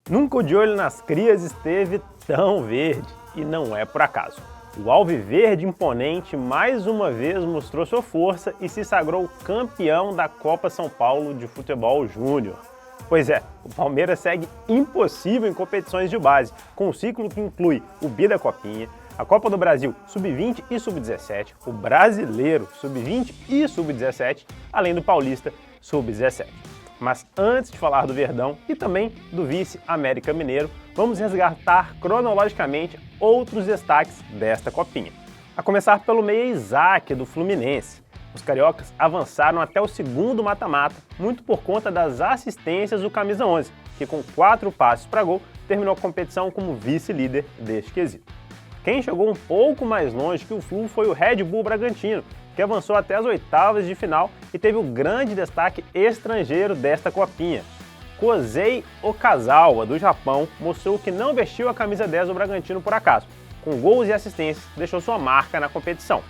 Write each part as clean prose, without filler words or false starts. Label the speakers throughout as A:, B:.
A: Nunca o de olho nas crias esteve tão verde, e não é por acaso. O Alviverde imponente mais uma vez mostrou sua força e se sagrou campeão da Copa São Paulo de Futebol Júnior. Pois é, o Palmeiras segue impossível em competições de base, com um ciclo que inclui o Bi da Copinha, a Copa do Brasil Sub-20 e Sub-17, o Brasileiro Sub-20 e Sub-17, além do Paulista Sub-17. Mas antes de falar do Verdão e também do vice América Mineiro, vamos resgatar cronologicamente outros destaques desta copinha. A começar pelo meia Isaac do Fluminense. Os cariocas avançaram até o segundo mata-mata, muito por conta das assistências do camisa 11, que com 4 passes para gol terminou a competição como vice-líder deste quesito. Quem chegou um pouco mais longe que o Flu foi o Red Bull Bragantino, que avançou até as oitavas de final e teve o grande destaque estrangeiro desta copinha. Kosei Okazawa, do Japão, mostrou que não vestiu a camisa 10 do Bragantino por acaso. Com gols e assistências, deixou sua marca na competição.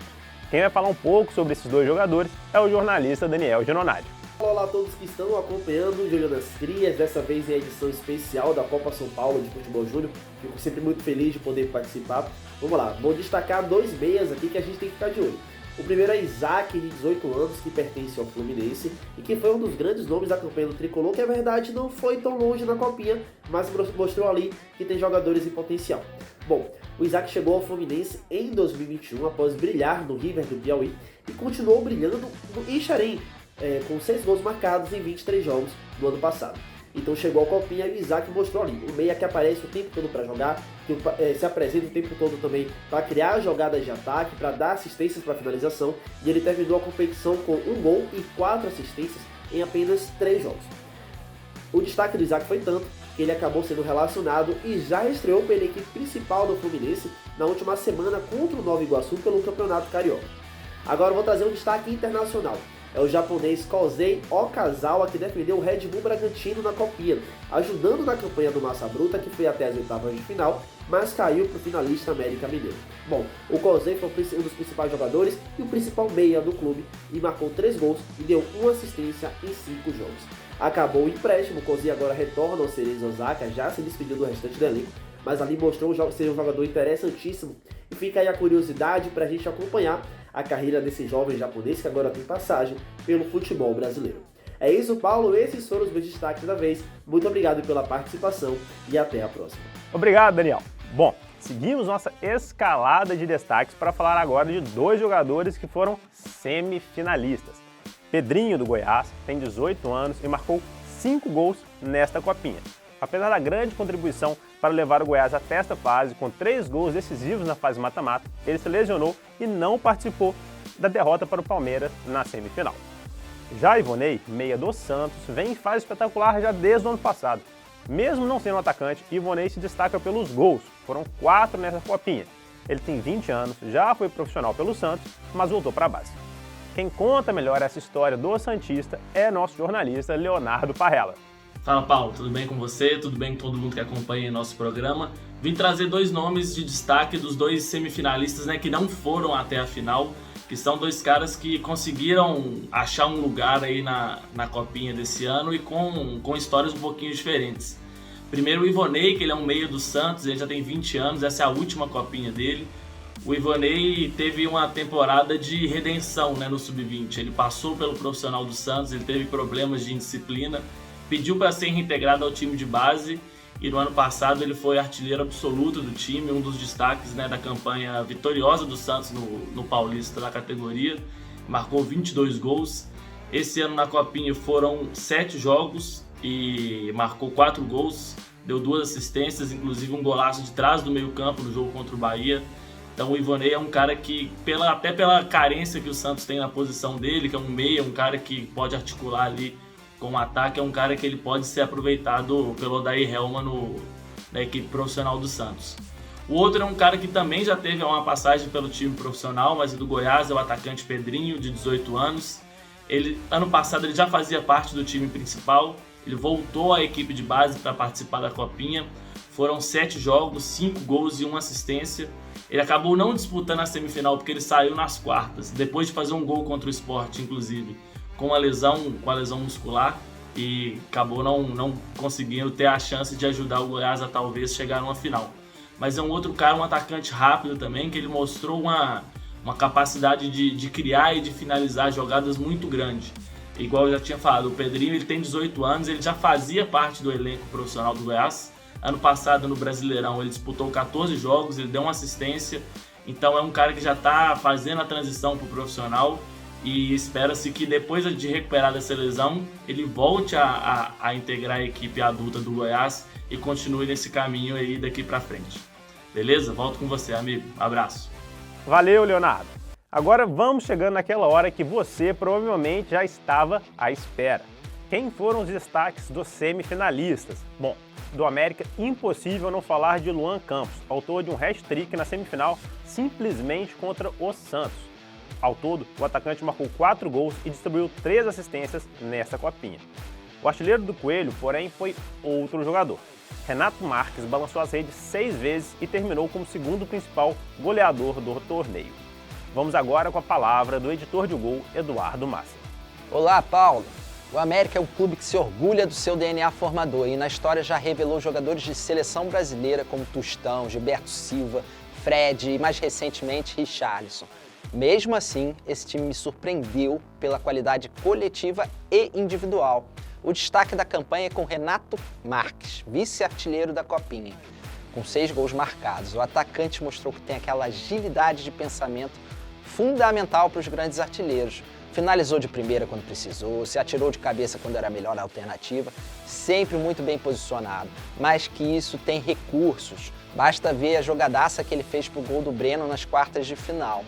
A: Quem vai falar um pouco sobre esses dois jogadores é o jornalista Daniel Ginonadi.
B: Olá a todos que estão acompanhando o Jogo das Crias, dessa vez em edição especial da Copa São Paulo de Futebol Júnior. Fico sempre muito feliz de poder participar. Vamos lá, vou destacar 2 meias aqui que a gente tem que ficar de olho. O primeiro é Isaac, de 18 anos, que pertence ao Fluminense e que foi um dos grandes nomes da campanha do Tricolor, que é verdade não foi tão longe na copinha, mas mostrou ali que tem jogadores em potencial. Bom, o Isaac chegou ao Fluminense em 2021 após brilhar no River do Piauí e continuou brilhando no Ixarém, com 6 gols marcados em 23 jogos no ano passado. Então chegou ao Copinha e o Isaac mostrou ali, o meia que aparece o tempo todo para jogar, que se apresenta o tempo todo também para criar jogadas de ataque, para dar assistências para finalização, e ele terminou a competição com 1 gol e 4 assistências em apenas 3 jogos. O destaque do Isaac foi tanto que ele acabou sendo relacionado e já estreou pela equipe principal do Fluminense na última semana contra o Nova Iguaçu pelo Campeonato Carioca. Agora eu vou trazer um destaque internacional. É o japonês Kosei Okazawa, que defendeu o Red Bull Bragantino na Copinha, ajudando na campanha do Massa Bruta, que foi até as oitavas de final, mas caiu para o finalista América Mineiro. Bom, o Kosei foi um dos principais jogadores e o principal meia do clube, e marcou 3 gols e deu 1 assistência em 5 jogos. Acabou o empréstimo, o Kosei agora retorna ao Cerezo Osaka, já se despediu do restante do elenco, mas ali mostrou ser um jogador interessantíssimo, e fica aí a curiosidade para a gente acompanhar a carreira desse jovem japonês que agora tem passagem pelo futebol brasileiro. É isso, Paulo, esses foram os meus destaques da vez. Muito obrigado pela participação e até a próxima.
A: Obrigado, Daniel. Bom, seguimos nossa escalada de destaques para falar agora de 2 jogadores que foram semifinalistas. Pedrinho, do Goiás, tem 18 anos e marcou 5 gols nesta copinha. Apesar da grande contribuição para levar o Goiás até esta fase, com 3 gols decisivos na fase mata-mata, ele se lesionou e não participou da derrota para o Palmeiras na semifinal. Já Ivonei, meia do Santos, vem em fase espetacular já desde o ano passado. Mesmo não sendo um atacante, Ivonei se destaca pelos gols, foram 4 nessa copinha. Ele tem 20 anos, já foi profissional pelo Santos, mas voltou para a base. Quem conta melhor essa história do santista é nosso jornalista Leonardo Parrella.
C: Fala, Paulo, tudo bem com você? Tudo bem com todo mundo que acompanha nosso programa? Vim trazer 2 nomes de destaque dos 2 semifinalistas, que não foram até a final, que são 2 caras que conseguiram achar um lugar aí na copinha desse ano e com histórias um pouquinho diferentes. Primeiro o Ivonei, que ele é um meia do Santos, ele já tem 20 anos, essa é a última copinha dele. O Ivonei teve uma temporada de redenção no Sub-20, ele passou pelo profissional do Santos, ele teve problemas de indisciplina, pediu para ser reintegrado ao time de base e no ano passado ele foi artilheiro absoluto do time, um dos destaques da campanha vitoriosa do Santos no Paulista da categoria, marcou 22 gols. Esse ano na Copinha foram 7 jogos e marcou 4 gols, deu 2 assistências, inclusive um golaço de trás do meio campo no jogo contra o Bahia. Então o Ivonei é um cara que, até pela carência que o Santos tem na posição dele, que é um meia, um cara que pode articular ali com o ataque, é um cara que ele pode ser aproveitado pelo Odair Hellmann na equipe profissional do Santos. O outro é um cara que também já teve uma passagem pelo time profissional, mas é do Goiás, é o atacante Pedrinho, de 18 anos. Ano passado ele já fazia parte do time principal, ele voltou à equipe de base para participar da Copinha. Foram 7 jogos, 5 gols e 1 assistência. Ele acabou não disputando a semifinal porque ele saiu nas quartas, depois de fazer um gol contra o Sport, inclusive, com a lesão muscular. e acabou não conseguindo ter a chance de ajudar o Goiás a talvez chegar numa final. Mas é um outro cara, um atacante rápido também, que ele mostrou uma capacidade de criar e de finalizar jogadas muito grande. Igual eu já tinha falado, o Pedrinho ele tem 18 anos, ele já fazia parte do elenco profissional do Goiás. Ano passado no Brasileirão ele disputou 14 jogos, ele deu uma assistência, então é um cara que já está fazendo a transição para o profissional e espera-se que depois de recuperar dessa lesão ele volte a integrar a equipe adulta do Goiás e continue nesse caminho aí daqui para frente. Beleza? Volto com você, amigo. Abraço.
A: Valeu, Leonardo. Agora vamos chegando naquela hora que você provavelmente já estava à espera. Quem foram os destaques dos semifinalistas? Bom, do América, impossível não falar de Luan Campos, autor de um hat-trick na semifinal simplesmente contra o Santos. Ao todo, o atacante marcou 4 gols e distribuiu 3 assistências nessa copinha. O artilheiro do Coelho, porém, foi outro jogador. Renato Marques balançou as redes 6 vezes e terminou como segundo principal goleador do torneio. Vamos agora com a palavra do editor de gol, Eduardo Massa.
D: Olá, Paulo. O América é um clube que se orgulha do seu DNA formador e na história já revelou jogadores de seleção brasileira como Tostão, Gilberto Silva, Fred e mais recentemente Richarlison. Mesmo assim, esse time me surpreendeu pela qualidade coletiva e individual. O destaque da campanha é com Renato Marques, vice-artilheiro da Copinha. Com 6 gols marcados, o atacante mostrou que tem aquela agilidade de pensamento fundamental para os grandes artilheiros. Finalizou de primeira quando precisou, se atirou de cabeça quando era a melhor alternativa, sempre muito bem posicionado. Mais que isso, tem recursos. Basta ver a jogadaça que ele fez para o gol do Breno nas quartas de final.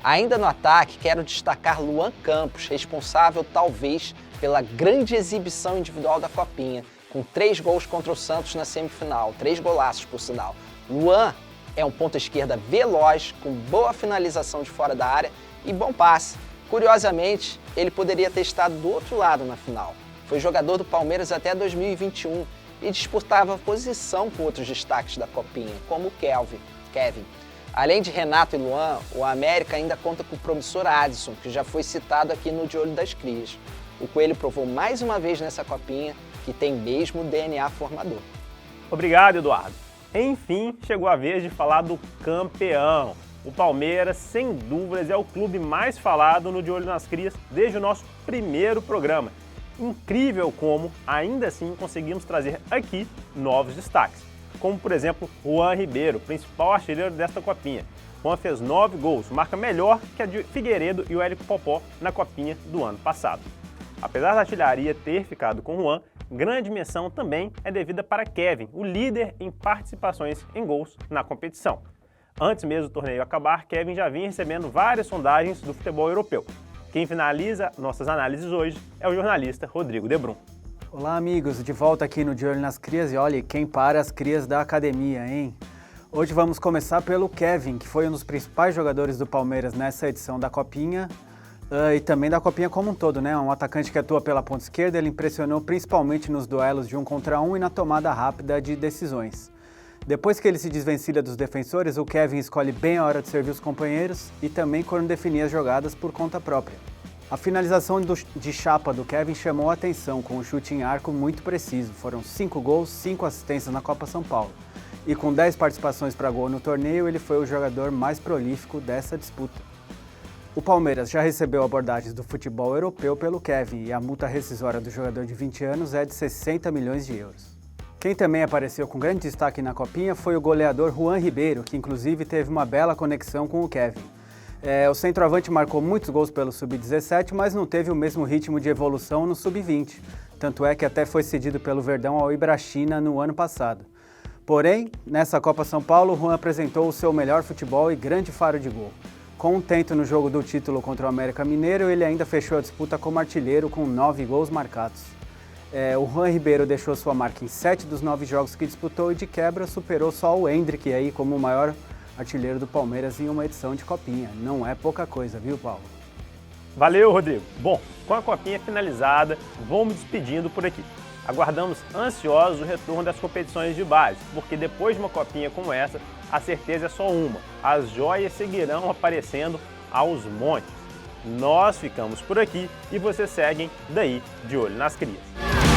D: Ainda no ataque, quero destacar Luan Campos, responsável talvez pela grande exibição individual da Copinha, com 3 gols contra o Santos na semifinal, 3 golaços por sinal. Luan é um ponta-esquerda veloz, com boa finalização de fora da área e bom passe. Curiosamente, ele poderia ter estado do outro lado na final. Foi jogador do Palmeiras até 2021 e disputava posição com outros destaques da Copinha, como o Kevin. Além de Renato e Luan, o América ainda conta com o promissor Adson, que já foi citado aqui no De Olho das Crias. O Coelho provou mais uma vez nessa Copinha que tem mesmo DNA formador.
A: Obrigado, Eduardo. Enfim, chegou a vez de falar do campeão. O Palmeiras, sem dúvidas, é o clube mais falado no De Olho nas Crias desde o nosso primeiro programa. Incrível como, ainda assim, conseguimos trazer aqui novos destaques, como, por exemplo, Juan Ribeiro, principal artilheiro desta Copinha. Juan fez 9 gols, marca melhor que a de Figueiredo e o Érico Popó na Copinha do ano passado. Apesar da artilharia ter ficado com Juan, grande menção também é devida para Kevin, o líder em participações em gols na competição. Antes mesmo do torneio acabar, Kevin já vinha recebendo várias sondagens do futebol europeu. Quem finaliza nossas análises hoje é o jornalista Rodrigo Debrum.
E: Olá, amigos, de volta aqui no De Olho nas Crias e olha, quem para as crias da academia, hein? Hoje vamos começar pelo Kevin, que foi um dos principais jogadores do Palmeiras nessa edição da Copinha e também da Copinha como um todo, né? Um atacante que atua pela ponta esquerda, ele impressionou principalmente nos duelos de 1 contra 1 e na tomada rápida de decisões. Depois que ele se desvencilha dos defensores, o Kevin escolhe bem a hora de servir os companheiros e também quando definir as jogadas por conta própria. A finalização de chapa do Kevin chamou a atenção com um chute em arco muito preciso. Foram 5 gols, 5 assistências na Copa São Paulo. E com 10 participações para gol no torneio, ele foi o jogador mais prolífico dessa disputa. O Palmeiras já recebeu abordagens do futebol europeu pelo Kevin e a multa rescisória do jogador de 20 anos é de 60 milhões de euros. Quem também apareceu com grande destaque na Copinha foi o goleador Juan Ribeiro, que inclusive teve uma bela conexão com o Kevin. O centroavante marcou muitos gols pelo Sub-17, mas não teve o mesmo ritmo de evolução no Sub-20. Tanto é que até foi cedido pelo Verdão ao Ibrachina no ano passado. Porém, nessa Copa São Paulo, Juan apresentou o seu melhor futebol e grande faro de gol. Com um tento no jogo do título contra o América Mineiro, ele ainda fechou a disputa como artilheiro com 9 gols marcados. O Juan Ribeiro deixou sua marca em 7 dos 9 jogos que disputou e de quebra superou só o Endrick aí como o maior artilheiro do Palmeiras em uma edição de Copinha. Não é pouca coisa, viu, Paulo?
A: Valeu, Rodrigo. Bom, com a Copinha finalizada, vou me despedindo por aqui. Aguardamos ansiosos o retorno das competições de base, porque depois de uma Copinha como essa, a certeza é só uma: as joias seguirão aparecendo aos montes. Nós ficamos por aqui e vocês seguem daí de olho nas crias.